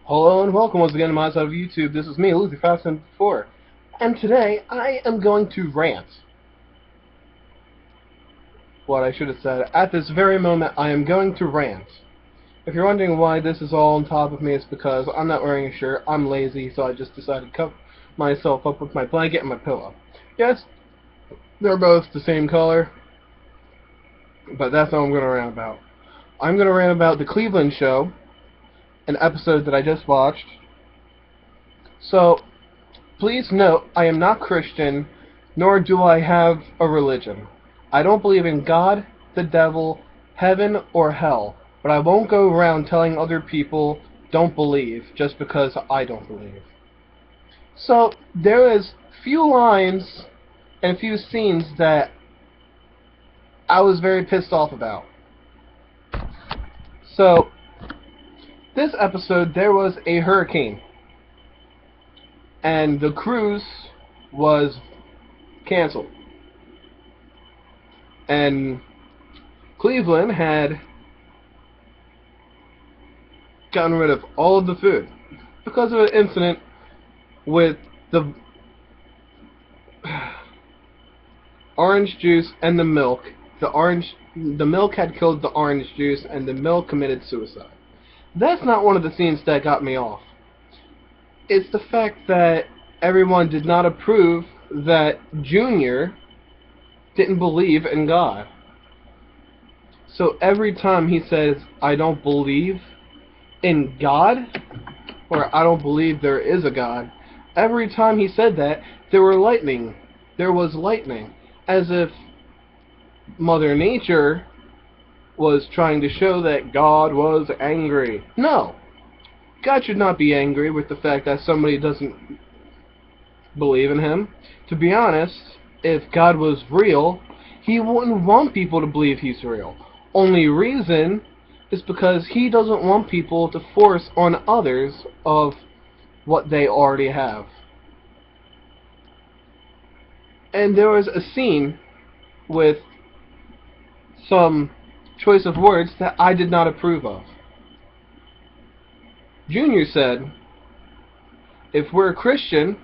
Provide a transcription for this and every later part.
Hello and welcome once again to my side of YouTube. This is me, Luther Fast 4, and today I am going to rant. What I should have said, at this very moment I am going to rant. If you're wondering why this is all on top of me, it's because I'm not wearing a shirt, I'm lazy, so I just decided to cover myself up with my blanket and my pillow. Yes, they're both the same color, but that's not what I'm going to rant about. I'm going to rant about the Cleveland Show, an episode that I just watched. So, please note, I am not Christian, nor do I have a religion. I don't believe in God, the devil, heaven, or hell, but I won't go around telling other people don't believe just because I don't believe. So, there is few lines and few scenes that I was very pissed off about. So, this episode, there was a hurricane, and the cruise was canceled. And Cleveland had gotten rid of all of the food because of an incident with the orange juice and the milk. The milk had killed the orange juice, and the milk committed suicide. That's not one of the scenes that got me off. It's the fact that everyone did not approve that Junior didn't believe in God. So every time he says, I don't believe in God, or I don't believe there is a God, every time he said that, there was lightning, as if Mother Nature was trying to show that God was angry. No, God should not be angry with the fact that somebody doesn't believe in him. To be honest, if God was real, he wouldn't want people to believe he's real. Only reason is because he doesn't want people to force on others of what they already have. And there was a scene with some choice of words that I did not approve of. Junior said, if we're a Christian,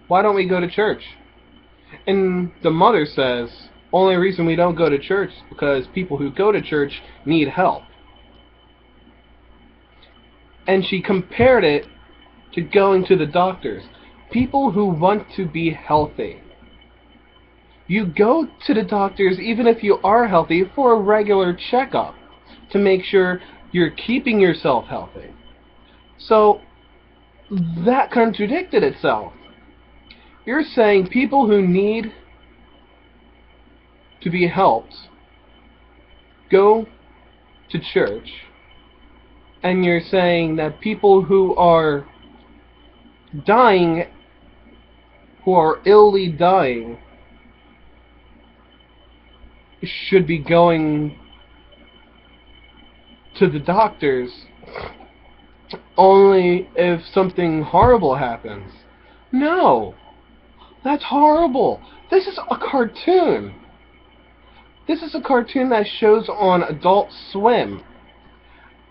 why don't we go to church? And the mother says, only reason we don't go to church is because people who go to church need help. And she compared it to going to the doctors. People who want to be healthy. You go to the doctors even if you are healthy for a regular checkup to make sure you're keeping yourself healthy. So that contradicted itself. You're saying people who need to be helped go to church, and you're saying that people who are dying, who are illy dying, should be going to the doctors only if something horrible happens. No, that's horrible. This is a cartoon. This is a cartoon that shows on Adult Swim.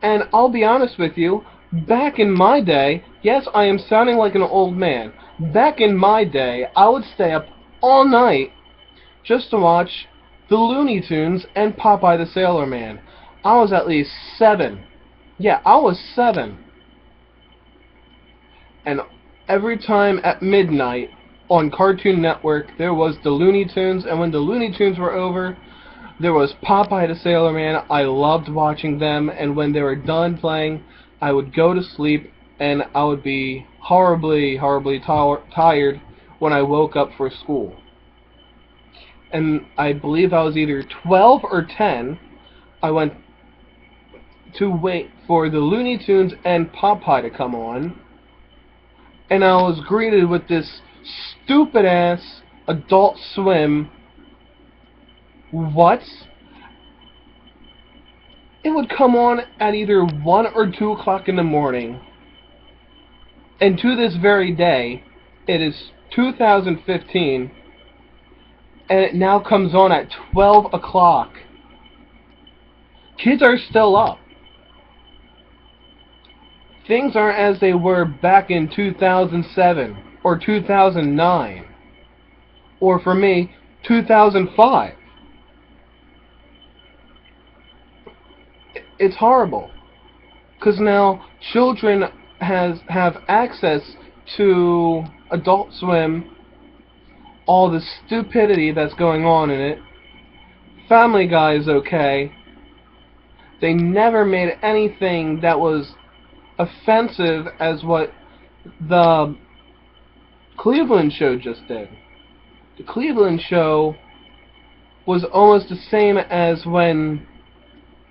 And I'll be honest with you, back in my day, yes, I am sounding like an old man. Back in my day, I would stay up all night just to watch the Looney Tunes and Popeye the Sailor Man. I was at least 7. Yeah, I was 7. And every time at midnight on Cartoon Network, there was the Looney Tunes, and when the Looney Tunes were over, there was Popeye the Sailor Man. I loved watching them, and when they were done playing, I would go to sleep, and I would be horribly, horribly tired when I woke up for school. And I believe I was either 12 or 10. I went to wait for the Looney Tunes and Popeye to come on, and I was greeted with this stupid-ass Adult Swim. What? It would come on at either 1 or 2 o'clock in the morning. And to this very day, it is 2015, and it now comes on at 12 o'clock. Kids are still up. Things aren't as they were back in 2007 or 2009 or, for me, 2005. It's horrible because now children have access to Adult Swim, all the stupidity that's going on in it. Family Guy is okay. They never made anything that was offensive as what the Cleveland show just did. The Cleveland show was almost the same as when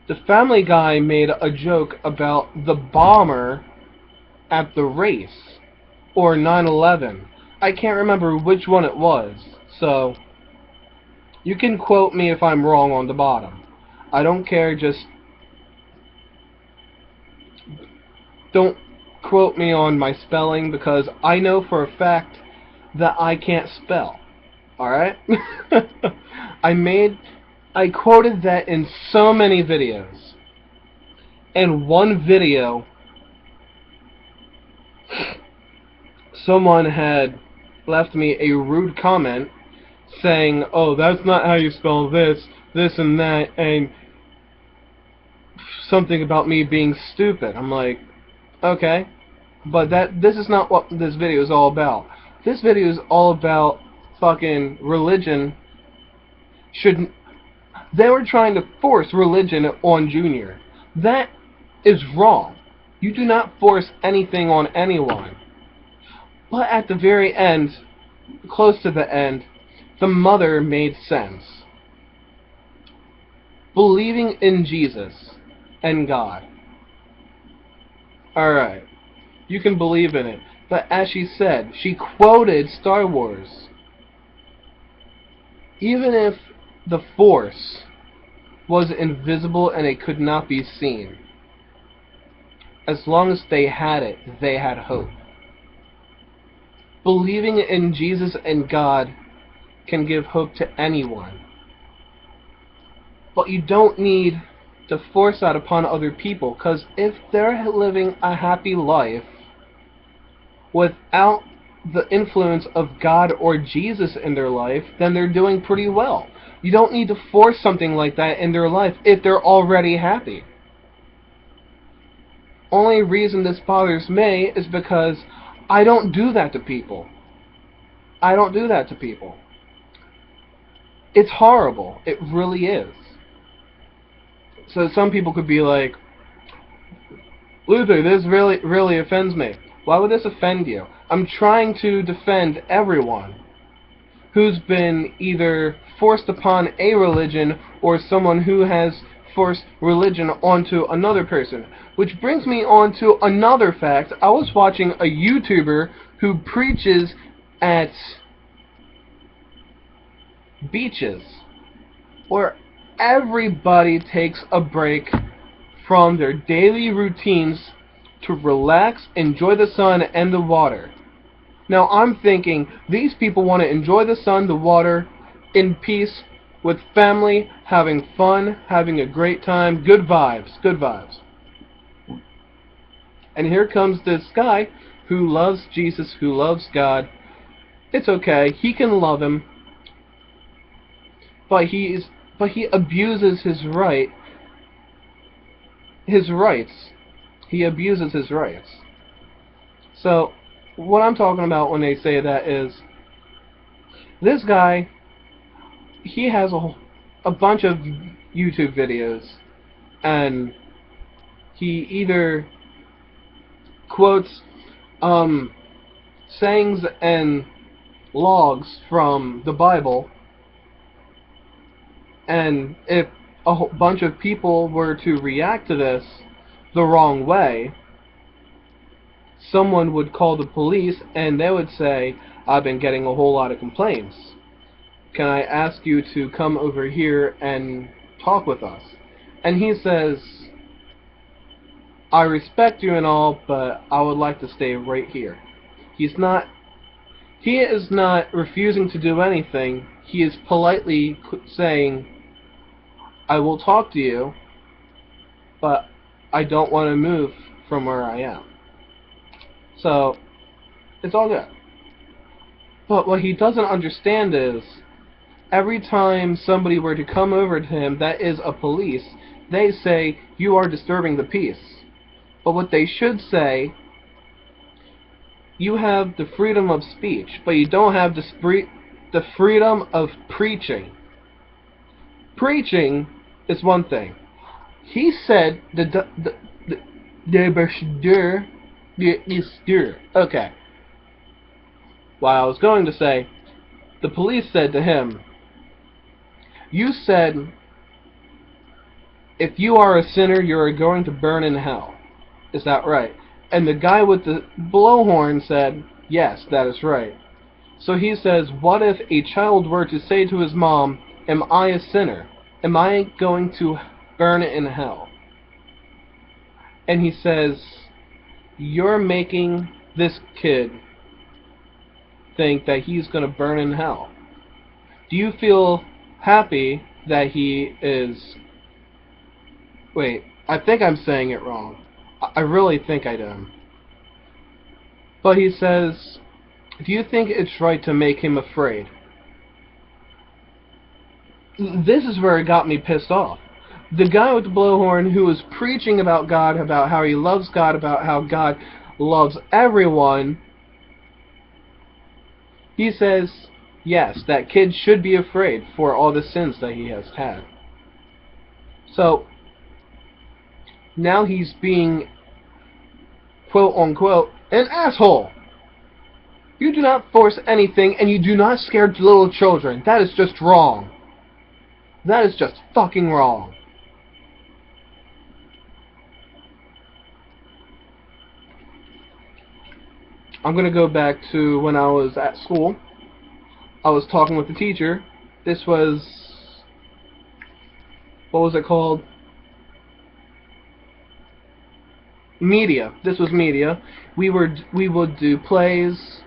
the Family Guy made a joke about the bomber at the race, or 9/11. I can't remember which one it was, so you can quote me if I'm wrong on the bottom. I don't care, just don't quote me on my spelling, because I know for a fact that I can't spell. Alright? I quoted that in so many videos. In one video, someone had left me a rude comment saying, "Oh, that's not how you spell this, this and that," and something about me being stupid. I'm like, okay, but this is not what this video is all about. This video is all about fucking religion. They were trying to force religion on Junior. That is wrong. You do not force anything on anyone. But at the very end, close to the end, the mother made sense. Believing in Jesus and God. Alright, you can believe in it. But as she said, she quoted Star Wars. Even if the Force was invisible and it could not be seen, as long as they had it, they had hope. Believing in Jesus and God can give hope to anyone. But you don't need to force that upon other people, because if they're living a happy life without the influence of God or Jesus in their life, then they're doing pretty well. You don't need to force something like that in their life if they're already happy. Only reason this bothers me is because I don't do that to people. I don't do that to people. It's horrible. It really is. So some people could be like, "Luther, this really offends me." Why would this offend you? I'm trying to defend everyone who's been either forced upon a religion or someone who has forced religion onto another person. Which brings me on to another fact. I was watching a YouTuber who preaches at beaches where everybody takes a break from their daily routines to relax, enjoy the sun and the water. Now I'm thinking, these people want to enjoy the sun, the water, in peace, with family, having fun, having a great time, good vibes, good vibes. And here comes this guy who loves Jesus, who loves God. It's okay, he can love him, but he abuses his rights. He abuses his rights. So, what I'm talking about when they say that is, this guy, he has a bunch of YouTube videos, and he either quotes sayings and logs from the Bible, and if a whole bunch of people were to react to this the wrong way, someone would call the police and they would say, "I've been getting a whole lot of complaints. Can I ask you to come over here and talk with us?" And he says, "I respect you and all, but I would like to stay right here." He is not refusing to do anything. He is politely saying, "I will talk to you, but I don't want to move from where I am." So, it's all good. But what he doesn't understand is, every time somebody were to come over to him that is a police, they say, you are disturbing the peace. But what they should say, you have the freedom of speech, but you don't have the freedom of preaching. Preaching is one thing. He said okay. Well, I was going to say, the police said to him, you said, if you are a sinner, you are going to burn in hell. Is that right? And the guy with the blowhorn said, yes, that is right. So he says, what if a child were to say to his mom, am I a sinner? Am I going to burn in hell? And he says, you're making this kid think that he's going to burn in hell. Do you feel happy that he is... Wait, I think I'm saying it wrong. I really think I do. But he says, do you think it's right to make him afraid? This is where it got me pissed off. The guy with the blowhorn who was preaching about God, about how he loves God, about how God loves everyone, he says, yes, that kid should be afraid for all the sins that he has had. So, now he's being, quote unquote, an asshole. You do not force anything, and you do not scare little children. That is just wrong. That is just fucking wrong. I'm going to go back to when I was at school. I was talking with the teacher. This was... what was it called? Media. This was media. We would do plays.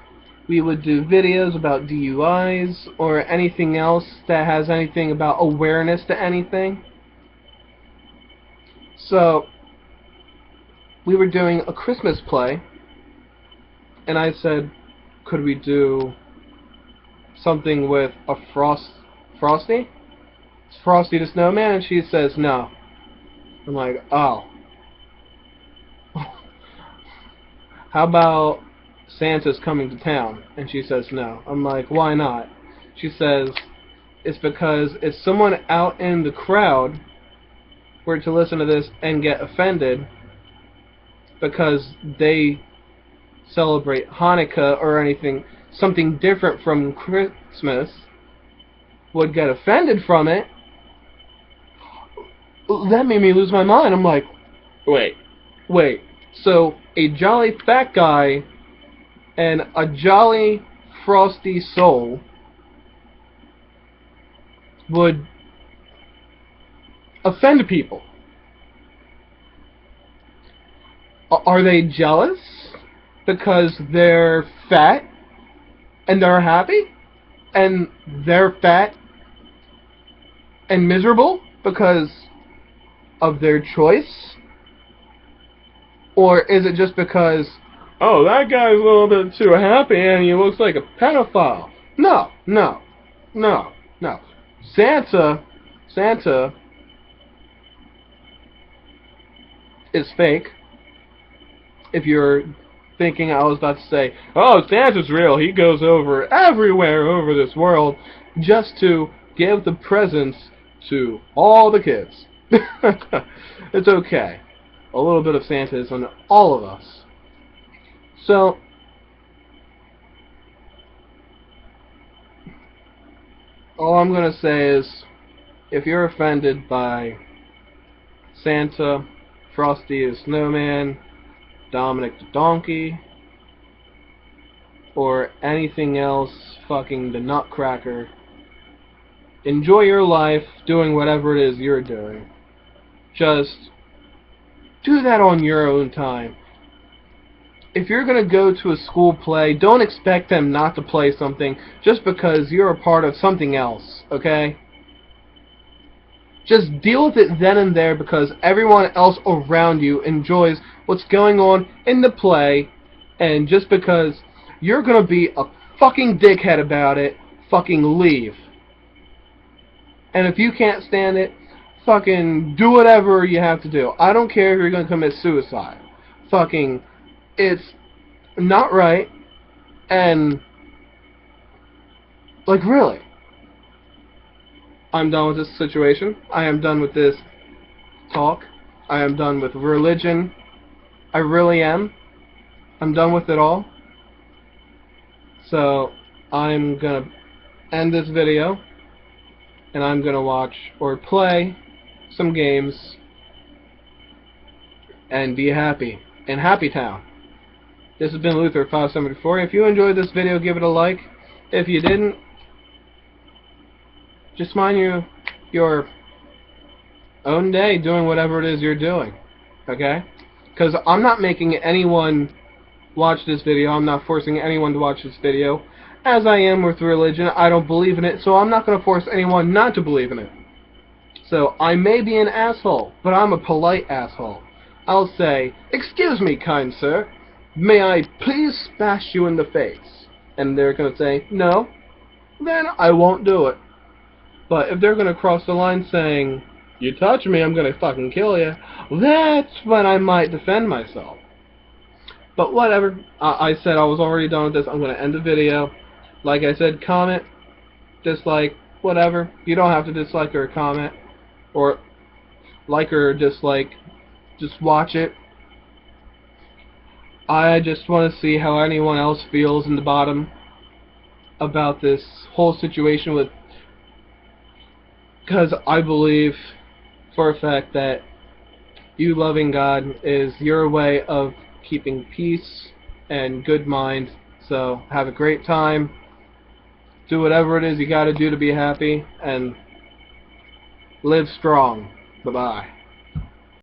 We would do videos about DUIs or anything else that has anything about awareness to anything. So, we were doing a Christmas play, and I said, could we do something with a Frosty? Frosty the Snowman? And she says, no. I'm like, oh. How about Santa's coming to town? And she says, no. I'm like, why not? She says, it's because if someone out in the crowd were to listen to this and get offended because they celebrate Hanukkah or anything, something different from Christmas, would get offended from it, that made me lose my mind. I'm like, wait. So, a jolly fat guy and a jolly frosty soul would offend people. Are they jealous because they're fat and they're happy? And they're fat and miserable because of their choice? Or is it just because, oh, that guy's a little bit too happy and he looks like a pedophile? No. Santa is fake. If you're thinking I was about to say, oh, Santa's real, he goes over everywhere over this world just to give the presents to all the kids. It's okay. A little bit of Santa is on all of us. So, all I'm going to say is, if you're offended by Santa, Frosty the Snowman, Dominic the Donkey, or anything else fucking the Nutcracker, enjoy your life doing whatever it is you're doing. Just do that on your own time. If you're going to go to a school play, don't expect them not to play something just because you're a part of something else, okay? Just deal with it then and there because everyone else around you enjoys what's going on in the play, And just because you're gonna be a fucking dickhead about it, fucking leave. And if you can't stand it, fucking do whatever you have to do. I don't care if you're gonna commit suicide. Fucking, it's not right. And, like, really, I'm done with this situation. I am done with this talk. I am done with religion. I really am. I'm done with it all. So, I'm gonna end this video, and I'm gonna watch or play some games and be happy in Happy Town. This has been Luther574. If you enjoyed this video, give it a like. If you didn't, just mind your own day doing whatever it is you're doing. Okay? Because I'm not making anyone watch this video. I'm not forcing anyone to watch this video. As I am with religion, I don't believe in it, so I'm not going to force anyone not to believe in it. So, I may be an asshole, but I'm a polite asshole. I'll say, "Excuse me, kind sir, may I please smash you in the face?" And they're going to say, "No," then I won't do it. But if they're going to cross the line saying, "You touch me, I'm going to fucking kill you," that's when I might defend myself. But whatever, I said I was already done with this. I'm going to end the video. Like I said, comment, dislike, whatever. You don't have to dislike or comment, or like or dislike. Just watch it. I just want to see how anyone else feels in the bottom about this whole situation with, because I believe for a fact that you loving God is your way of keeping peace and good mind. So have a great time. Do whatever it is you gotta do to be happy, and live strong. Bye-bye.